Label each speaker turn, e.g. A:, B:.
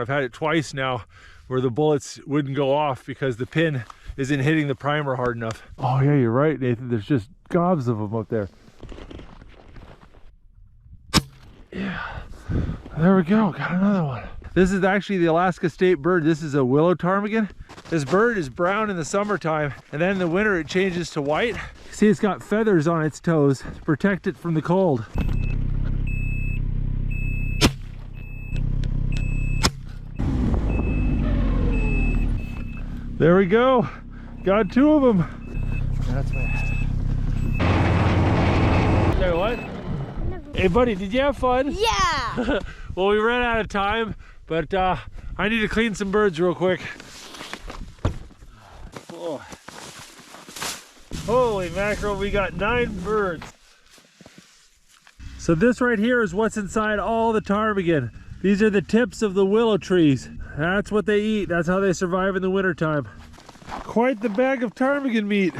A: I've had it twice now where the bullets wouldn't go off because the pin isn't hitting the primer hard enough. Oh yeah, you're right, Nathan. There's just gobs of them up there. Yeah, there we go. Got another one. This is actually the Alaska state bird. This is a willow ptarmigan. This bird is brown in the summertime, and then in the winter it changes to white. See, it's got feathers on its toes to protect it from the cold. There we go. Got two of them. That's my... Say what? Hey buddy, did you have fun?
B: Yeah!
A: Well, we ran out of time, but I need to clean some birds real quick. Oh. Holy mackerel, we got 9 birds. So this right here is what's inside all the ptarmigan. These are the tips of the willow trees. That's what they eat. That's how they survive in the wintertime. Quite the bag of ptarmigan meat.